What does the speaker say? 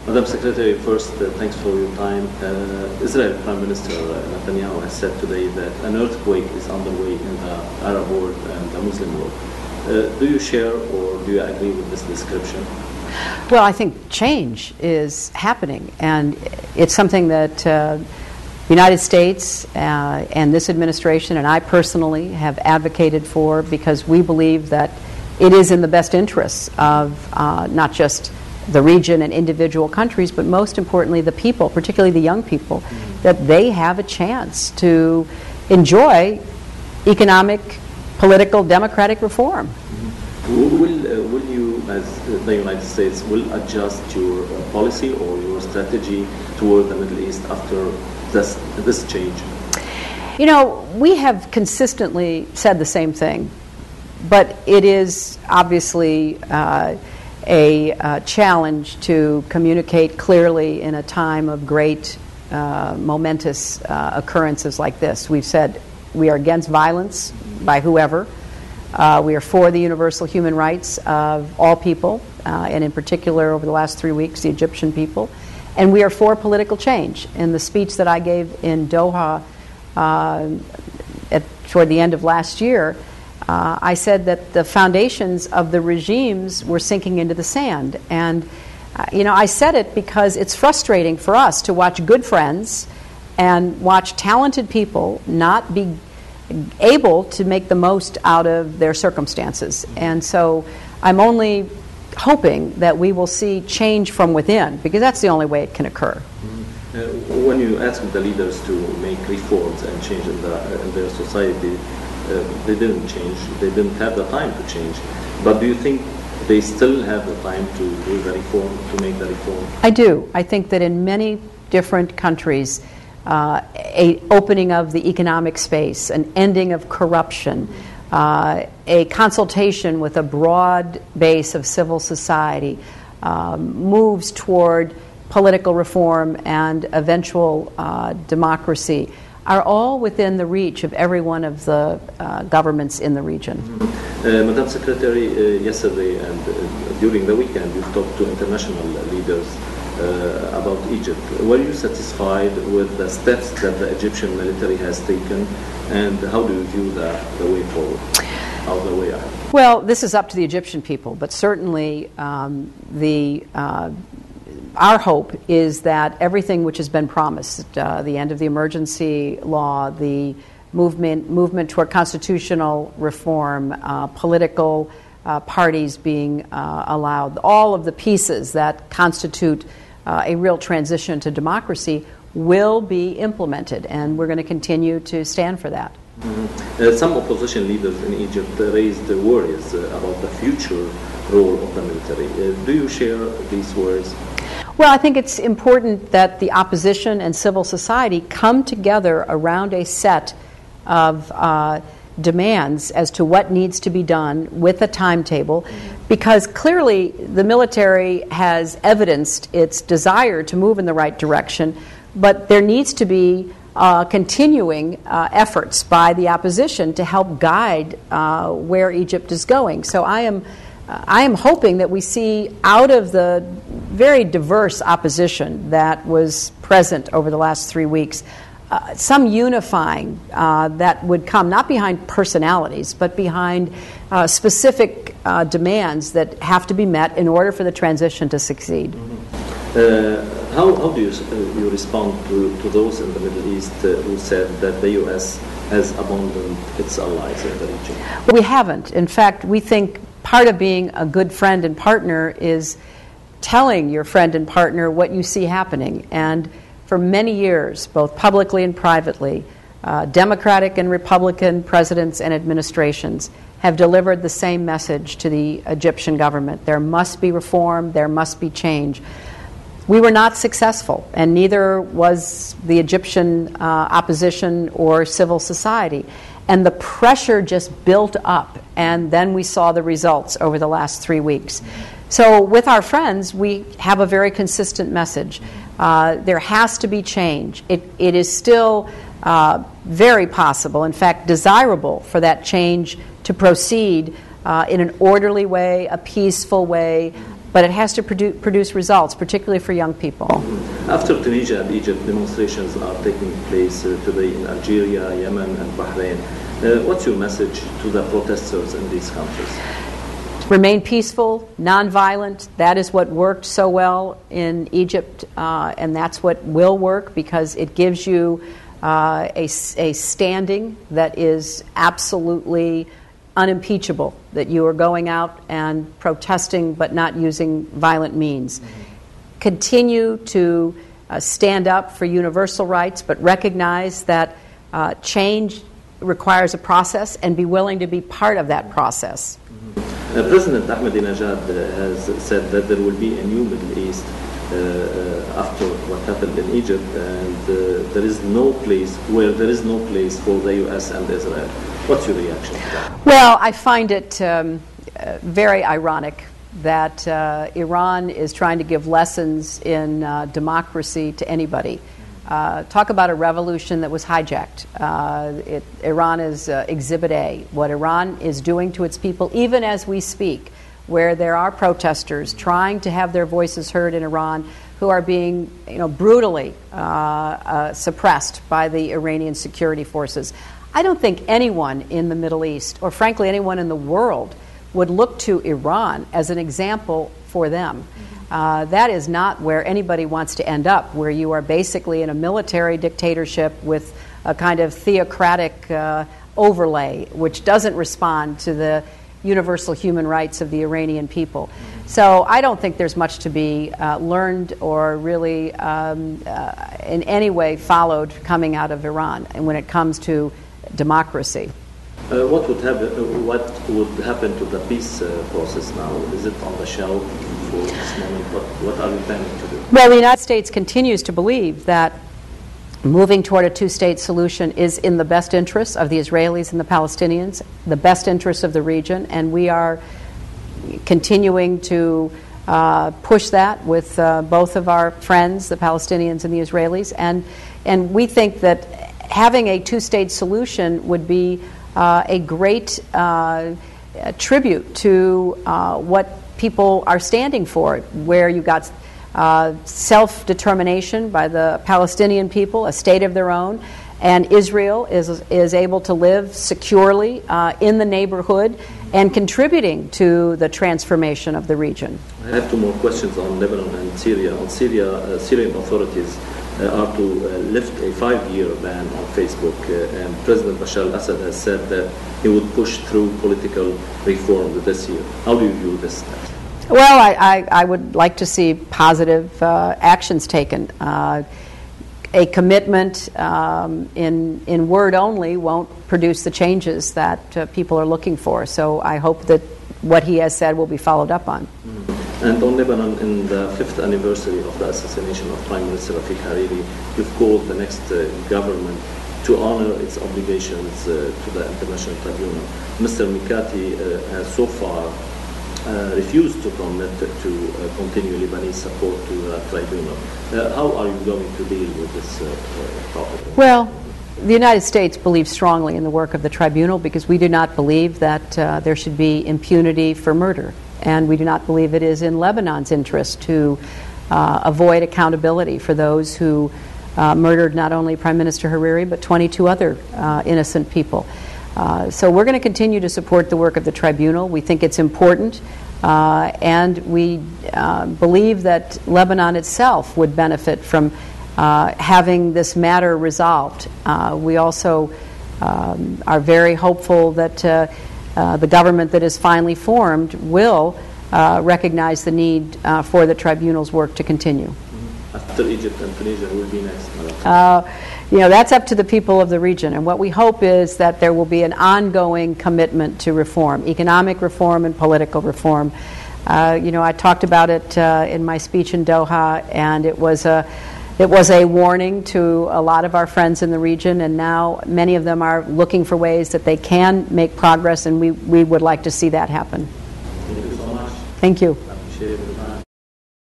Madam Secretary, first, thanks for your time. Israel Prime Minister Netanyahu has said today that an earthquake is underway in the Arab world and the Muslim world. Do you share or do you agree with this description? Well, I think change is happening, and it's something that the United States and this administration and I personally have advocated for, because we believe that it is in the best interests of not just the region and individual countries, but most importantly the people, particularly the young people, that they have a chance to enjoy economic, political, democratic reform. Will you, as the United States, will adjust your policy or your strategy toward the Middle East after this change? You know, we have consistently said the same thing, but it is obviously a challenge to communicate clearly in a time of great momentous occurrences like this. We've said we are against violence by whoever. We are for the universal human rights of all people, and in particular over the last 3 weeks, the Egyptian people. And we are for political change. In the speech that I gave in Doha toward the end of last year, I said that the foundations of the regimes were sinking into the sand. And, I said it because it's frustrating for us to watch good friends and watch talented people not be able to make the most out of their circumstances. And so I'm only hoping that we will see change from within, because that's the only way it can occur. When you ask the leaders to make reforms and change in their society, they didn't change. They didn't have the time to change. But do you think they still have the time to do the reform, to make the reform? I do. I think that in many different countries, a opening of the economic space, an ending of corruption, a consultation with a broad base of civil society, moves toward political reform and eventual democracy, are all within the reach of every one of the governments in the region. Madam Secretary, yesterday and during the weekend you talked to international leaders about Egypt. Were you satisfied with the steps that the Egyptian military has taken, and how do you view the way forward, or the way ahead? Well, this is up to the Egyptian people, but certainly our hope is that everything which has been promised, the end of the emergency law, the movement toward constitutional reform, political parties being allowed, all of the pieces that constitute a real transition to democracy will be implemented, and we're going to continue to stand for that. Some opposition leaders in Egypt raised worries about the future role of the military. Do you share these worries? Well, I think it's important that the opposition and civil society come together around a set of demands as to what needs to be done with a timetable, because clearly the military has evidenced its desire to move in the right direction, but there needs to be continuing efforts by the opposition to help guide where Egypt is going. So I am hoping that we see, out of the very diverse opposition that was present over the last 3 weeks, some unifying that would come not behind personalities, but behind specific demands that have to be met in order for the transition to succeed. How do you respond to those in the Middle East who said that the U.S. has abandoned its allies in the region? We haven't. In fact, we think part of being a good friend and partner is telling your friend and partner what you see happening. And for many years, both publicly and privately, Democratic and Republican presidents and administrations have delivered the same message to the Egyptian government. There must be reform, there must be change. We were not successful, and neither was the Egyptian opposition or civil society. And the pressure just built up, and then we saw the results over the last 3 weeks. So with our friends, we have a very consistent message. There has to be change. It is still very possible, in fact desirable, for that change to proceed in an orderly way, a peaceful way, but it has to produce results, particularly for young people. After Tunisia and Egypt, demonstrations are taking place today in Algeria, Yemen, and Bahrain. What's your message to the protesters in these countries? Remain peaceful, nonviolent. That is what worked so well in Egypt, and that's what will work because it gives you a standing that is absolutely unimpeachable, that you are going out and protesting but not using violent means. Continue to stand up for universal rights, but recognize that change requires a process and be willing to be part of that process. President Ahmadinejad has said that there will be a new Middle East after what happened in Egypt, and there is no place for the U.S. and Israel. What's your reaction to that? Well, I find it very ironic that Iran is trying to give lessons in democracy to anybody. Talk about a revolution that was hijacked. Iran is Exhibit A. What Iran is doing to its people, even as we speak, where there are protesters trying to have their voices heard in Iran who are being brutally suppressed by the Iranian security forces. I don't think anyone in the Middle East, or frankly anyone in the world, would look to Iran as an example for them. That is not where anybody wants to end up, where you are basically in a military dictatorship with a kind of theocratic overlay, which doesn't respond to the universal human rights of the Iranian people. So I don't think there's much to be learned or really in any way followed coming out of Iran and when it comes to democracy. What would happen to the peace process now? Is it on the shelf for this moment? What are we planning to do? Well, the United States continues to believe that moving toward a two-state solution is in the best interests of the Israelis and the Palestinians, the best interests of the region, and we are continuing to push that with both of our friends, the Palestinians and the Israelis, and we think that having a two-state solution would be a great tribute to what people are standing for, where you got self-determination by the Palestinian people, a state of their own, and Israel is able to live securely in the neighborhood and contributing to the transformation of the region. I have two more questions on Lebanon and Syria. On Syria, Syrian authorities are to lift a 5-year ban on Facebook, and President Bashar al-Assad has said that he would push through political reform this year. How do you view this step? Well, I would like to see positive actions taken. A commitment in word only won't produce the changes that people are looking for. So I hope that what he has said will be followed up on. And on Lebanon, in the 5th anniversary of the assassination of Prime Minister Rafik Hariri, you've called the next government to honor its obligations to the International Tribunal. Mr. Mikati has so far refused to commit to continue Lebanese support to the tribunal. How are you going to deal with this topic? Well, the United States believes strongly in the work of the tribunal because we do not believe that there should be impunity for murder. And we do not believe it is in Lebanon's interest to avoid accountability for those who murdered not only Prime Minister Hariri but 22 other innocent people. So we're going to continue to support the work of the tribunal. We think it's important, and we believe that Lebanon itself would benefit from having this matter resolved. We also are very hopeful that the government that is finally formed will recognize the need for the tribunal's work to continue. After Egypt and Tunisia, who will be next? That's up to the people of the region. And what we hope is that there will be an ongoing commitment to reform, economic reform and political reform. I talked about it in my speech in Doha, and it was a warning to a lot of our friends in the region, and now many of them are looking for ways that they can make progress, and we would like to see that happen. Thank you so much. Thank you. I appreciate it.